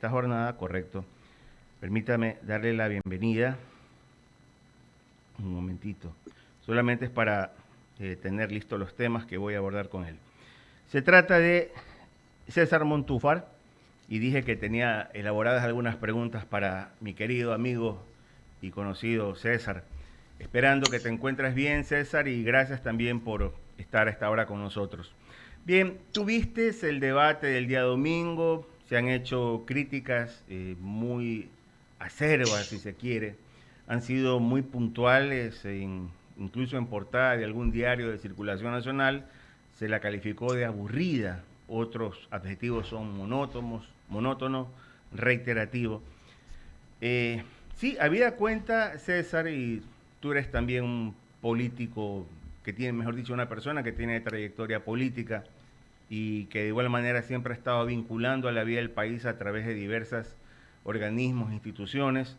esta jornada, correcto. Permítame darle la bienvenida. Un momentito. Solamente es para tener listos los temas que voy a abordar con él. Se trata de César Montúfar y dije que tenía elaboradas algunas preguntas para mi querido amigo y conocido César. Esperando que te encuentres bien, César, y gracias también por estar a esta hora con nosotros. Bien, tuviste el debate del día domingo, se han hecho críticas muy acerbas, si se quiere, han sido muy puntuales, incluso en portada de algún diario de circulación nacional, se la calificó de aburrida, otros adjetivos son monótonos, reiterativos. Sí, habida cuenta, César, y tú eres también un político que tiene, mejor dicho, una persona que tiene trayectoria política y que de igual manera siempre ha estado vinculando a la vida del país a través de diversas organismos, instituciones.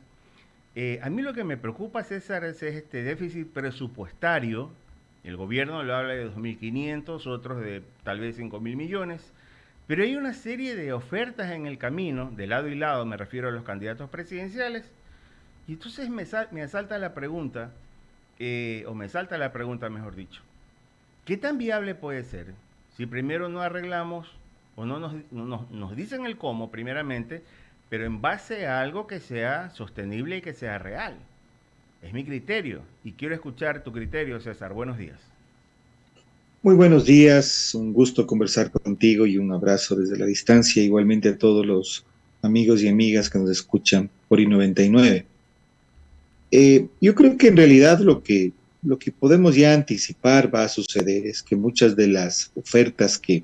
A mí lo que me preocupa, César, es este déficit presupuestario. El gobierno lo habla de 2.500, otros de tal vez 5.000 millones, pero hay una serie de ofertas en el camino, de lado y lado, me refiero a los candidatos presidenciales, y entonces me asalta la pregunta, o me salta la pregunta, mejor dicho, ¿qué tan viable puede ser si primero no arreglamos o nos dicen el cómo primeramente, pero en base a algo que sea sostenible y que sea real? Es mi criterio y quiero escuchar tu criterio, César. Buenos días. Muy buenos días, un gusto conversar contigo y un abrazo desde la distancia, igualmente a todos los amigos y amigas que nos escuchan por I99. Yo creo que en realidad lo que podemos ya anticipar va a suceder es que muchas de las ofertas que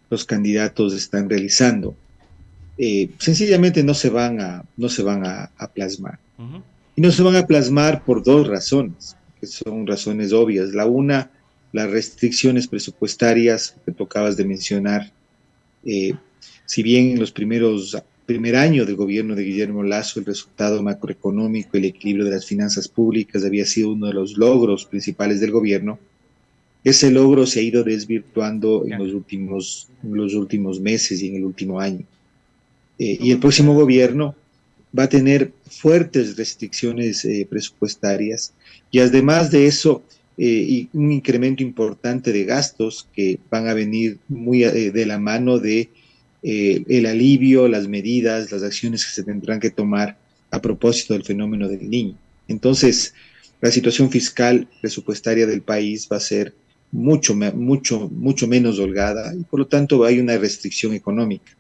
los candidatos están realizando sencillamente no se van a plasmar. Uh -huh. Y no se van a plasmar por dos razones, que son razones obvias. La una, las restricciones presupuestarias que tú acabas de mencionar. Eh, si bien en los primer año del gobierno de Guillermo Lasso el resultado macroeconómico y el equilibrio de las finanzas públicas había sido uno de los logros principales del gobierno, ese logro se ha ido desvirtuando en Ya. los últimos meses y en el último año. Tú Y me el próximo mencionas. gobierno va a tener fuertes restricciones presupuestarias y además de eso, y un incremento importante de gastos que van a venir muy de la mano de el alivio, las medidas, las acciones que se tendrán que tomar a propósito del fenómeno del niño. Entonces, la situación fiscal presupuestaria del país va a ser mucho menos holgada y por lo tanto hay una restricción económica.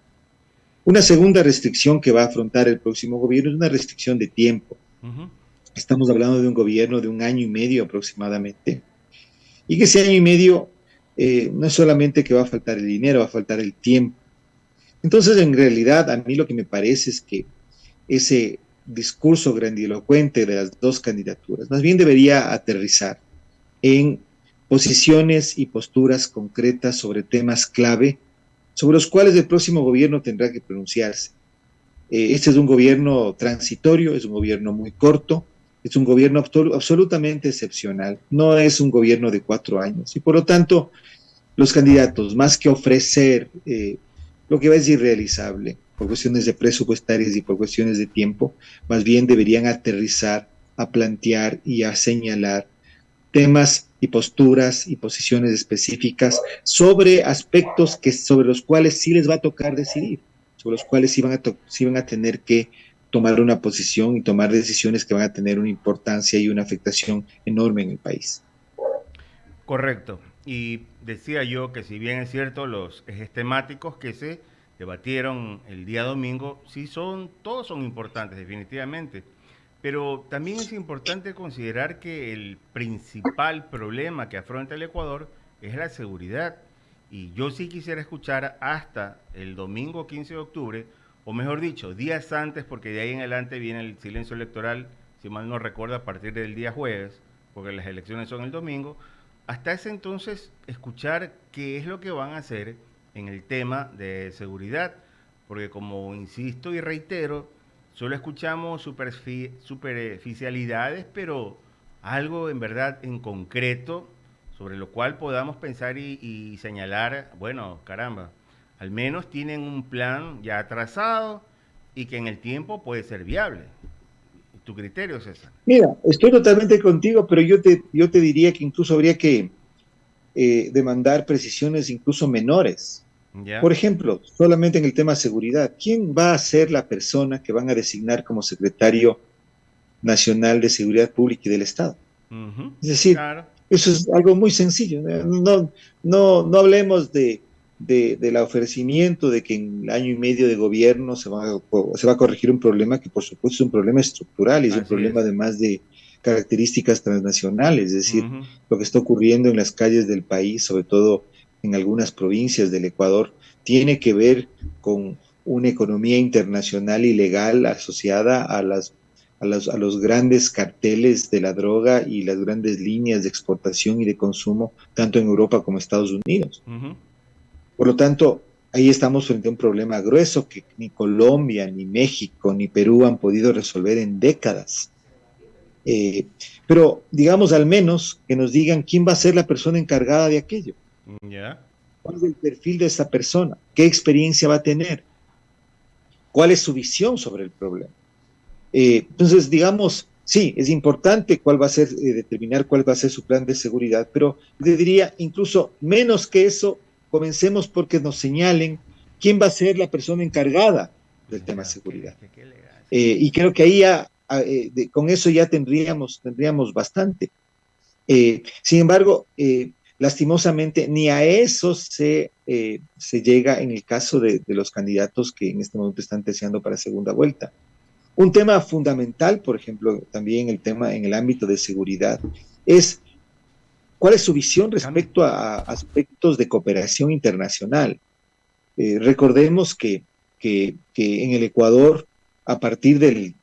Una segunda restricción que va a afrontar el próximo gobierno es una restricción de tiempo. Uh -huh. Estamos hablando de un gobierno de un año y medio aproximadamente. Y que ese año y medio no es solamente que va a faltar el dinero, va a faltar el tiempo. Entonces, en realidad, a mí lo que me parece es que ese discurso grandilocuente de las dos candidaturas más bien debería aterrizar en posiciones y posturas concretas sobre temas clave sobre los cuales el próximo gobierno tendrá que pronunciarse. Este es un gobierno transitorio, es un gobierno muy corto, es un gobierno absolutamente excepcional, no es un gobierno de 4 años y por lo tanto los candidatos, más que ofrecer lo que va a ser irrealizable por cuestiones de presupuestarias y por cuestiones de tiempo, más bien deberían aterrizar a plantear y a señalar temas y posturas y posiciones específicas sobre aspectos sobre los cuales sí les va a tocar decidir, sobre los cuales sí van a tener que tomar una posición y tomar decisiones que van a tener una importancia y una afectación enorme en el país. Correcto. Y decía yo que si bien es cierto, los ejes temáticos que se debatieron el día domingo, sí todos son importantes, definitivamente. Pero también es importante considerar que el principal problema que afronta el Ecuador es la seguridad. Y yo sí quisiera escuchar hasta el domingo 15 de octubre, o mejor dicho, días antes, porque de ahí en adelante viene el silencio electoral, si mal no recuerdo, a partir del día jueves, porque las elecciones son el domingo, hasta ese entonces escuchar qué es lo que van a hacer en el tema de seguridad, porque como insisto y reitero, solo escuchamos superficialidades, pero algo en verdad en concreto sobre lo cual podamos pensar y señalar, bueno, caramba, al menos tienen un plan ya trazado y que en el tiempo puede ser viable. ¿Tu criterio, César? Mira, estoy totalmente contigo, pero yo te diría que incluso habría que demandar precisiones incluso menores. ¿Ya? Por ejemplo, solamente en el tema seguridad, ¿quién va a ser la persona que van a designar como secretario nacional de seguridad pública y del Estado? Ujú. Es decir, Claro. eso es algo muy sencillo. No hablemos del ofrecimiento de que en el año y medio de gobierno se va a corregir un problema que por supuesto es un problema estructural y es un Así problema es. además de características transnacionales, es decir, Ujú. lo que está ocurriendo en las calles del país, sobre todo en algunas provincias del Ecuador, tiene que ver con una economía internacional ilegal asociada a los grandes carteles de la droga y las grandes líneas de exportación y de consumo, tanto en Europa como Estados Unidos. Ujú. Por lo tanto, ahí estamos frente a un problema grueso que ni Colombia, ni México, ni Perú han podido resolver en décadas. Eh, pero digamos al menos que nos digan quién va a ser la persona encargada de aquello, ¿Ya? cuál es el perfil de esa persona, qué experiencia va a tener, cuál es su visión sobre el problema. Entonces, digamos, sí, es importante cuál va a ser, determinar cuál va a ser su plan de seguridad, pero le diría incluso menos que eso, comencemos porque nos señalen quién va a ser la persona encargada del tema Ya, seguridad. qué elegancia. Y creo que ahí ya, con eso ya tendríamos bastante. Sin embargo, lastimosamente, ni a eso se llega en el caso de los candidatos que en este momento están deseando para segunda vuelta. Un tema fundamental, por ejemplo, también el tema en el ámbito de seguridad, es cuál es su visión Cambio. respecto a aspectos de cooperación internacional. Recordemos que en el Ecuador, a partir del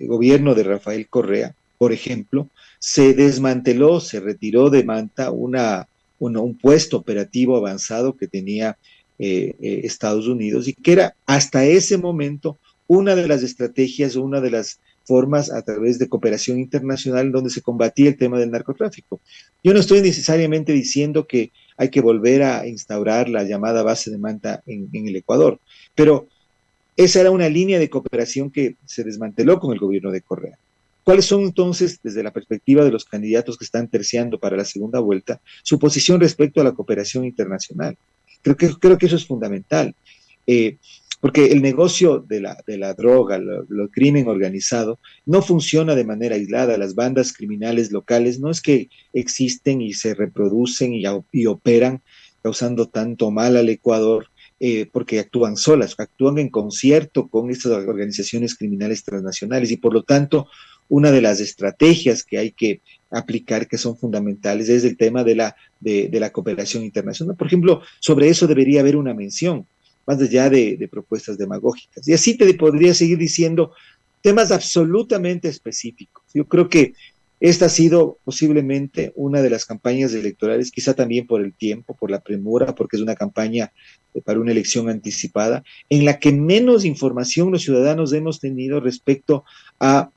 gobierno de Rafael Correa, por ejemplo, se desmanteló, se retiró de Manta un puesto operativo avanzado que tenía Estados Unidos y que era hasta ese momento una de las estrategias, una de las formas a través de cooperación internacional donde se combatía el tema del narcotráfico. Yo no estoy necesariamente diciendo que hay que volver a instaurar la llamada base de Manta en el Ecuador. Pero esa era una línea de cooperación que se desmanteló con el gobierno de Correa. ¿Cuáles son entonces, desde la perspectiva de los candidatos que están terciando para la segunda vuelta, su posición respecto a la cooperación internacional? Creo que eso es fundamental. Eh, porque el negocio de la droga, lo crimen organizado, no funciona de manera aislada. Las bandas criminales locales no es que existen y se reproducen y operan causando tanto mal al Ecuador, porque actúan solas, actúan en concierto con estas organizaciones criminales transnacionales y por lo tanto una de las estrategias que hay que aplicar que son fundamentales es el tema de la cooperación internacional. Por ejemplo, sobre eso debería haber una mención, más allá de propuestas demagógicas. Y así te podría seguir diciendo temas absolutamente específicos. Yo creo que esta ha sido posiblemente una de las campañas electorales, quizá también por el tiempo, por la premura, porque es una campaña para una elección anticipada, en la que menos información los ciudadanos hemos tenido respecto a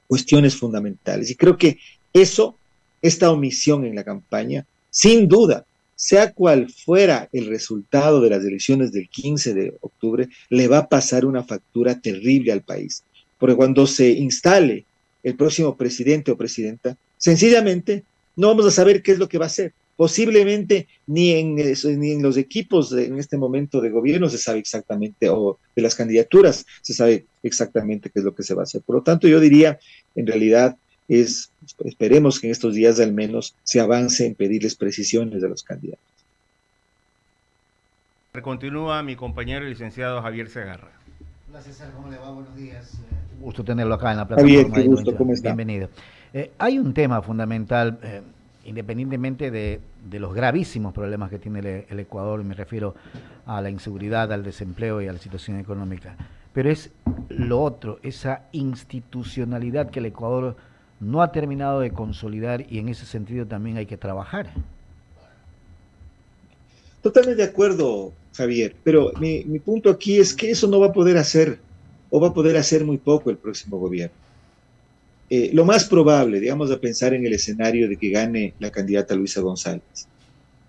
cuestiones fundamentales. Y creo que eso, esta omisión en la campaña, sin duda, sea cual fuera el resultado de las elecciones del 15 de octubre, le va a pasar una factura terrible al país. Porque cuando se instale el próximo presidente o presidenta, sencillamente no vamos a saber qué es lo que va a hacer. Posiblemente ni en los equipos en este momento de gobierno se sabe exactamente, o de las candidaturas se sabe exactamente qué es lo que se va a hacer. Por lo tanto, yo diría, en realidad, esperemos que en estos días al menos se avance en pedirles precisiones a los candidatos. Continúa mi compañero el licenciado Javier Segarra. Hola César, ¿cómo le va? Buenos días. Gusto tenerlo acá en la Javier, plataforma qué de gusto, Innoventiva. ¿cómo está? Bienvenido. Hay un tema fundamental, independientemente de los gravísimos problemas que tiene el Ecuador, y me refiero a la inseguridad, al desempleo y a la situación económica, pero es lo otro, esa institucionalidad que el Ecuador no ha terminado de consolidar y en ese sentido también hay que trabajar. Totalmente de acuerdo, Javier, pero mi punto aquí es que eso no va a poder hacer, o va a poder hacer muy poco el próximo gobierno. Lo más probable, digamos, a pensar en el escenario de que gane la candidata Luisa González.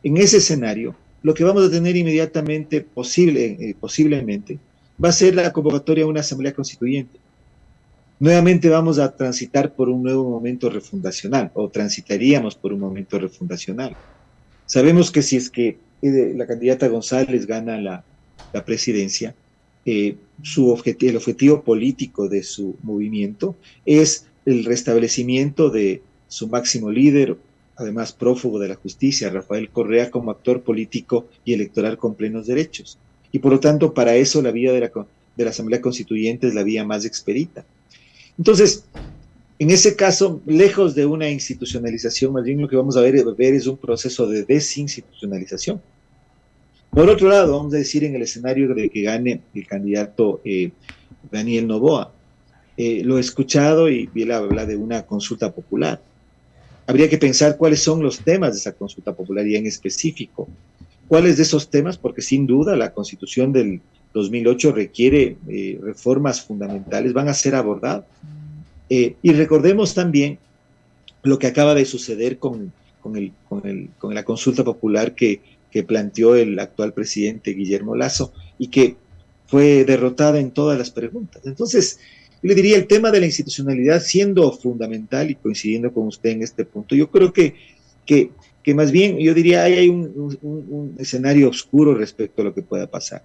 En ese escenario, lo que vamos a tener inmediatamente, posiblemente, va a ser la convocatoria a una asamblea constituyente. Nuevamente vamos a transitar por un nuevo momento refundacional, o transitaríamos por un momento refundacional. Sabemos que si es que la candidata González gana la presidencia, el objetivo político de su movimiento es el restablecimiento de su máximo líder, además prófugo de la justicia, Rafael Correa, como actor político y electoral con plenos derechos. Y por lo tanto, para eso la vía de la Asamblea Constituyente es la vía más expedita. Entonces, en ese caso, lejos de una institucionalización, más bien lo que vamos a ver es un proceso de desinstitucionalización. Por otro lado, vamos a decir en el escenario de que gane el candidato Daniel Noboa, lo he escuchado y él habla de una consulta popular. Habría que pensar cuáles son los temas de esa consulta popular y en específico. ¿Cuáles de esos temas? Porque sin duda la Constitución del 2008 requiere reformas fundamentales, van a ser abordadas. Y recordemos también lo que acaba de suceder con la consulta popular que planteó el actual presidente Guillermo Lasso y que fue derrotada en todas las preguntas. Entonces, yo le diría el tema de la institucionalidad siendo fundamental y coincidiendo con usted en este punto. Yo creo que más bien, yo diría, hay un escenario oscuro respecto a lo que pueda pasar.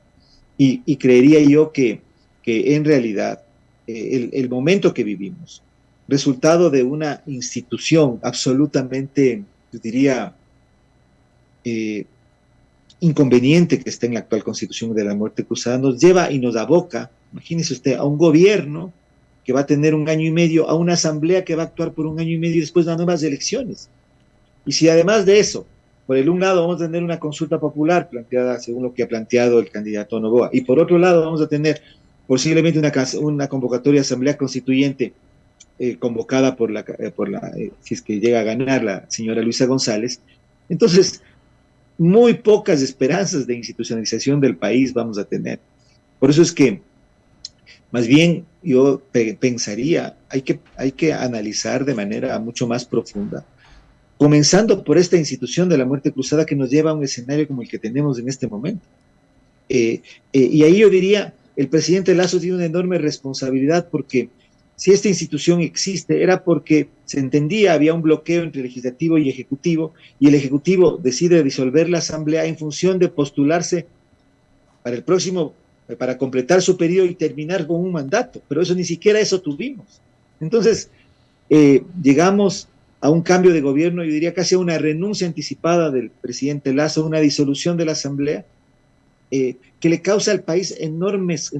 Y creería yo que en realidad el momento que vivimos, resultado de una institución absolutamente, yo diría, inconveniente que está en la actual Constitución de la muerte cruzada, nos lleva y nos aboca, imagínese usted, a un gobierno que va a tener 1 año y medio, a una asamblea que va a actuar por 1 año y medio y después de nuevas elecciones. Y si además de eso, por el un lado vamos a tener una consulta popular planteada según lo que ha planteado el candidato Noboa, y por otro lado vamos a tener posiblemente una convocatoria de asamblea constituyente convocada si es que llega a ganar la señora Luisa González, entonces muy pocas esperanzas de institucionalización del país vamos a tener. Por eso es que, más bien, yo pensaría, hay que analizar de manera mucho más profunda, comenzando por esta institución de la muerte cruzada que nos lleva a un escenario como el que tenemos en este momento. Y ahí yo diría, el presidente Lasso tiene una enorme responsabilidad porque si esta institución existe era porque se entendía, había un bloqueo entre legislativo y ejecutivo, y el ejecutivo decide disolver la asamblea en función de postularse para el próximo, para completar su periodo y terminar con un mandato, pero eso ni siquiera eso tuvimos. Entonces, llegamos a un cambio de gobierno, yo diría casi a una renuncia anticipada del presidente Lasso, una disolución de la asamblea, que le causa al país enormes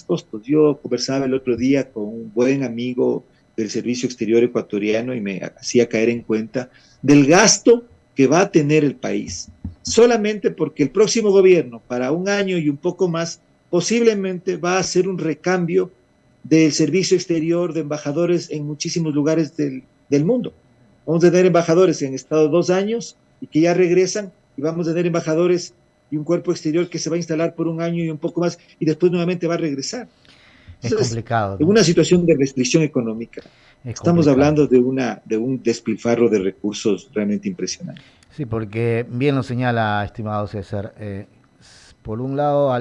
costos. Yo conversaba el otro día con un buen amigo del Servicio Exterior ecuatoriano y me hacía caer en cuenta del gasto que va a tener el país, solamente porque el próximo gobierno, para 1 año y un poco más, posiblemente va a hacer un recambio del servicio exterior de embajadores en muchísimos lugares del mundo. Vamos a tener embajadores en estado 2 años y que ya regresan, y vamos a tener embajadores y un cuerpo exterior que se va a instalar por 1 año y un poco más y después nuevamente va a regresar. Entonces, es complicado, ¿no? En una situación de restricción económica, estamos hablando de un despilfarro de recursos realmente impresionante. Sí, porque bien lo señala, estimado César, por un lado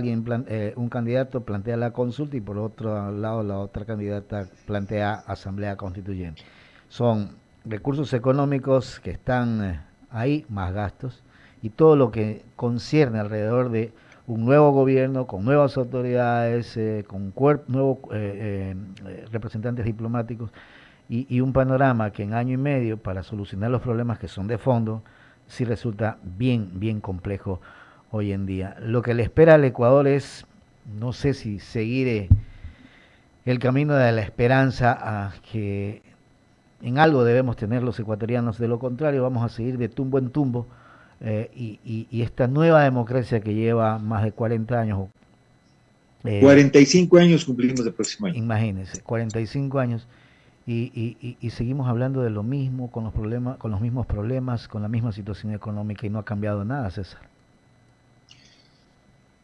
un candidato plantea la consulta y por otro lado la otra candidata plantea asamblea constituyente. Son recursos económicos que están ahí, más gastos, y todo lo que concierne alrededor de un nuevo gobierno, con nuevas autoridades, con nuevos representantes diplomáticos, y un panorama que en 1 año y medio, para solucionar los problemas que son de fondo, sí resulta bien complejo hoy en día. Lo que le espera al Ecuador es, no sé si seguir el camino de la esperanza, a que en algo debemos tener los ecuatorianos, de lo contrario vamos a seguir de tumbo en tumbo, y esta nueva democracia que lleva más de 40 años. 45 años cumplimos el próximo año. Imagínense, 45 años, y seguimos hablando de lo mismo, con los mismos problemas, con la misma situación económica, y no ha cambiado nada, César.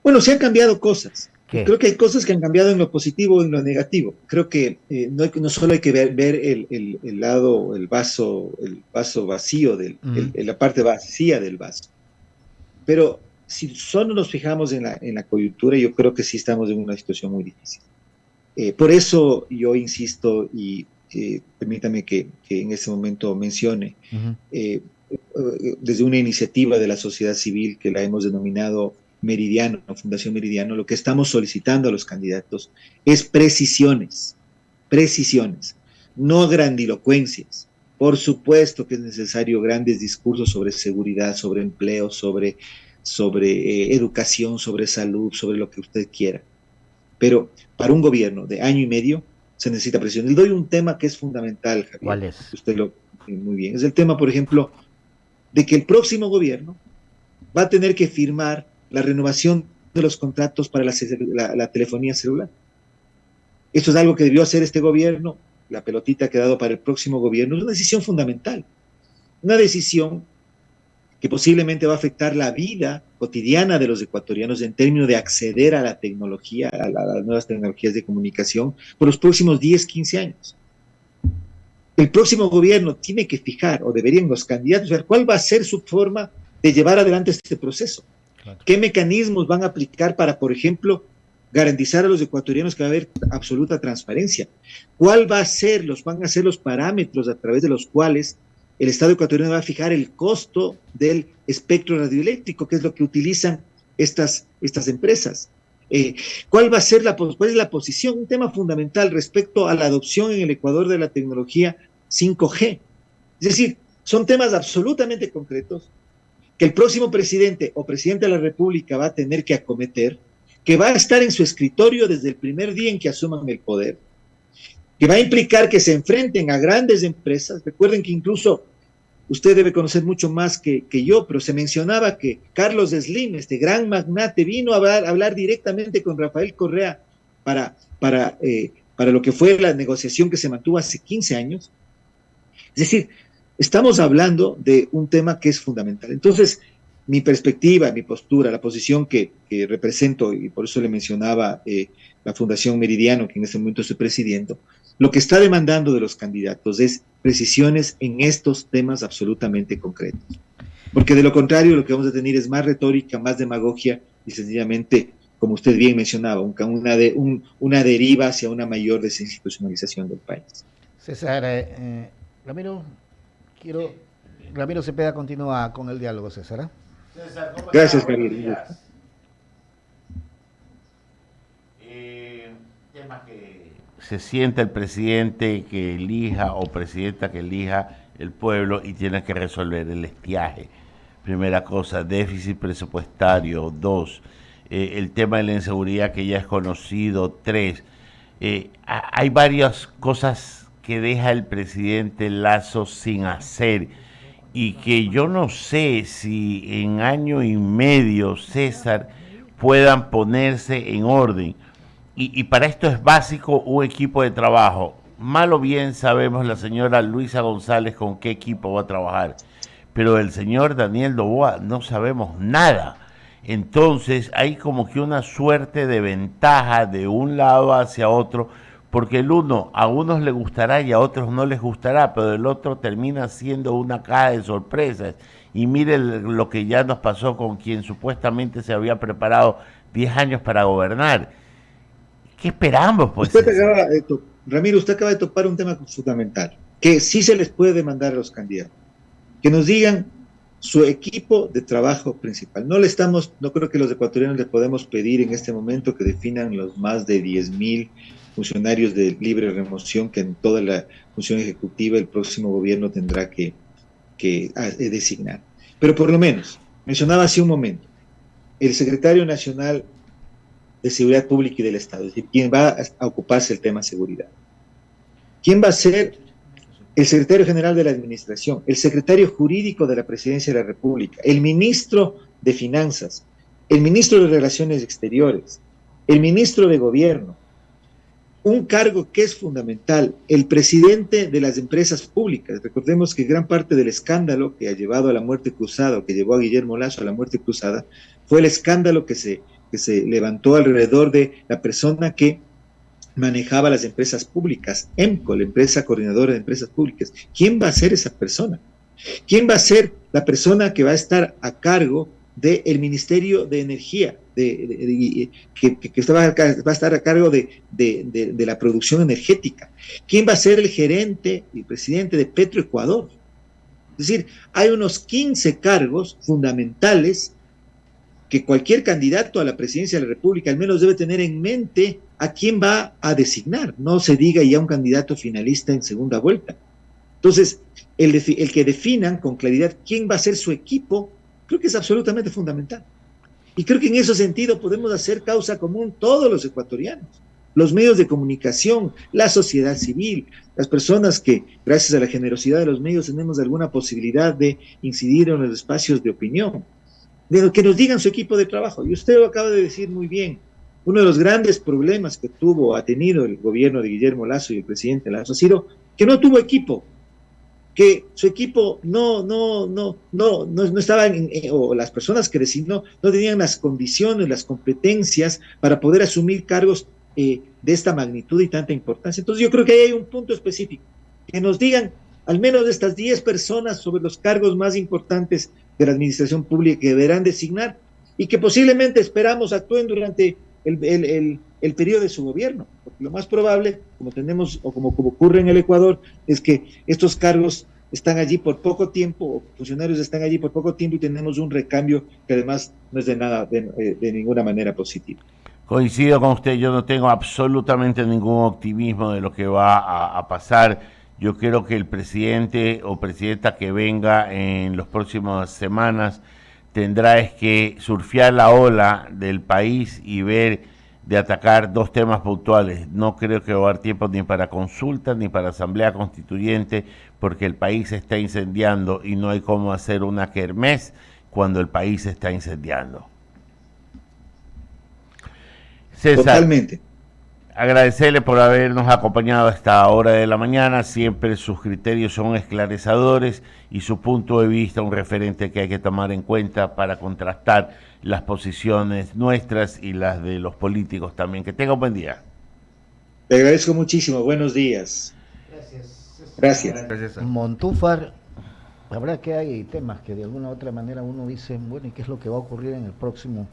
Bueno, sí han cambiado cosas. ¿Qué? Creo que hay cosas que han cambiado en lo positivo y en lo negativo. Creo que no solo hay que ver el lado, el vaso vacío, la parte vacía del vaso. Pero si solo nos fijamos en la coyuntura, yo creo que sí estamos en una situación muy difícil. Por eso yo insisto y permítame que en este momento mencione, desde una iniciativa de la sociedad civil que la hemos denominado Meridiano, Fundación Meridiano, lo que estamos solicitando a los candidatos es precisiones, no grandilocuencias. Por supuesto que es necesario grandes discursos sobre seguridad, sobre empleo, sobre educación, sobre salud, sobre lo que usted quiera. Pero para un gobierno de año y medio se necesita presión. Le doy un tema que es fundamental, Javier. ¿Cuál es? Usted lo muy bien. Es el tema, por ejemplo, de que el próximo gobierno va a tener que firmar la renovación de los contratos para la telefonía celular. Esto es algo que debió hacer este gobierno. La pelotita ha quedado para el próximo gobierno. Es una decisión fundamental. Una decisión que posiblemente va a afectar la vida cotidiana de los ecuatorianos en términos de acceder a la tecnología, a las nuevas tecnologías de comunicación por los próximos 10, 15 años. El próximo gobierno tiene que fijar, o deberían los candidatos ver cuál va a ser su forma de llevar adelante este proceso. Claro. ¿Qué mecanismos van a aplicar para, por ejemplo, garantizar a los ecuatorianos que va a haber absoluta transparencia? ¿Cuál van a ser los parámetros a través de los cuales el Estado ecuatoriano va a fijar el costo del espectro radioeléctrico, que es lo que utilizan estas empresas? ¿Cuál va a ser cuál es la posición? Un tema fundamental respecto a la adopción en el Ecuador de la tecnología 5G. Es decir, son temas absolutamente concretos que el próximo presidente o presidente de la República va a tener que acometer, que va a estar en su escritorio desde el primer día en que asuman el poder, que va a implicar que se enfrenten a grandes empresas. Recuerden que incluso usted debe conocer mucho más que yo, pero se mencionaba que Carlos Slim, este gran magnate, vino a hablar directamente con Rafael Correa para lo que fue la negociación que se mantuvo hace 15 años. Es decir, estamos hablando de un tema que es fundamental. Entonces, mi perspectiva, mi postura, la posición que represento, y por eso le mencionaba la Fundación Meridiano, que en este momento estoy presidiendo, lo que está demandando de los candidatos es precisiones en estos temas absolutamente concretos. Porque de lo contrario, lo que vamos a tener es más retórica, más demagogia y sencillamente, como usted bien mencionaba, una deriva hacia una mayor desinstitucionalización del país. César, Ramiro Cepeda continúa con el diálogo, César. César, ¿cómo gracias, estás? Javier. Tema que se sienta el presidente que elija o presidenta que elija el pueblo y tiene que resolver el estiaje. Primera cosa, déficit presupuestario. 2, el tema de la inseguridad que ya es conocido. 3, hay varias cosas que deja el presidente Lasso sin hacer y que yo no sé si en año y medio, César, puedan ponerse en orden. Y para esto es básico un equipo de trabajo. Mal o bien sabemos la señora Luisa González con qué equipo va a trabajar, pero el señor Daniel Noboa no sabemos nada. Entonces hay como que una suerte de ventaja de un lado hacia otro, porque el uno a unos les gustará y a otros no les gustará, pero el otro termina siendo una caja de sorpresas. Y mire lo que ya nos pasó con quien supuestamente se había preparado 10 años para gobernar. ¿Qué esperamos? Pues, Ramiro, usted acaba de topar un tema fundamental, que sí se les puede demandar a los candidatos, que nos digan su equipo de trabajo principal. No creo que los ecuatorianos les podemos pedir en este momento que definan los más de 10,000 funcionarios de libre remoción que en toda la función ejecutiva el próximo gobierno tendrá que designar. Pero por lo menos, mencionaba hace un momento, el secretario nacional de Seguridad Pública y del Estado, es decir, quién va a ocuparse del tema seguridad. ¿Quién va a ser el secretario general de la Administración, el secretario jurídico de la Presidencia de la República, el ministro de Finanzas, el ministro de Relaciones Exteriores, el ministro de Gobierno? Un cargo que es fundamental, el presidente de las empresas públicas. Recordemos que gran parte del escándalo que ha llevado a la muerte cruzada, o que llevó a Guillermo Lasso a la muerte cruzada, fue el escándalo que se levantó alrededor de la persona que manejaba las empresas públicas, EMCO, la empresa coordinadora de empresas públicas. ¿Quién va a ser esa persona? ¿Quién va a ser la persona que va a estar a cargo del Ministerio de Energía, que va a estar a cargo de la producción energética. ¿Quién va a ser el gerente y presidente de Petroecuador? Es decir, hay unos 15 cargos fundamentales que cualquier candidato a la presidencia de la República al menos debe tener en mente a quién va a designar. No se diga ya un candidato finalista en segunda vuelta. Entonces, el que definan con claridad quién va a ser su equipo, creo que es absolutamente fundamental. Y creo que en ese sentido podemos hacer causa común todos los ecuatorianos, los medios de comunicación, la sociedad civil, las personas que, gracias a la generosidad de los medios, tenemos alguna posibilidad de incidir en los espacios de opinión, de que nos digan su equipo de trabajo. Y usted lo acaba de decir muy bien. Uno de los grandes problemas que ha tenido el gobierno de Guillermo Lasso y el presidente Lasso ha sido que no tuvo equipo, que su equipo no estaba, o las personas que designó no tenían las condiciones, las competencias para poder asumir cargos de esta magnitud y tanta importancia. Entonces yo creo que ahí hay un punto específico, que nos digan al menos de estas 10 personas sobre los cargos más importantes de la administración pública que deberán designar y que posiblemente esperamos actúen durante el periodo de su gobierno, porque lo más probable, como tenemos o como ocurre en el Ecuador, es que estos cargos están allí por poco tiempo, o funcionarios están allí por poco tiempo y tenemos un recambio que además no es de ninguna manera positiva. Coincido con usted, yo no tengo absolutamente ningún optimismo de lo que va a pasar. Yo creo que el presidente o presidenta que venga en las próximas semanas tendrá es que surfear la ola del país y ver de atacar dos temas puntuales. No creo que va a haber tiempo ni para consulta ni para asamblea constituyente, porque el país se está incendiando y no hay cómo hacer una kermés cuando el país se está incendiando. César, totalmente. Agradecerle por habernos acompañado a esta hora de la mañana. Siempre sus criterios son esclarecedores y su punto de vista un referente que hay que tomar en cuenta para contrastar las posiciones nuestras y las de los políticos también. Que tenga un buen día. Te agradezco muchísimo. Buenos días. Gracias. Gracias. Montúfar, la verdad que hay temas que de alguna u otra manera uno dice, bueno, ¿y qué es lo que va a ocurrir en el próximo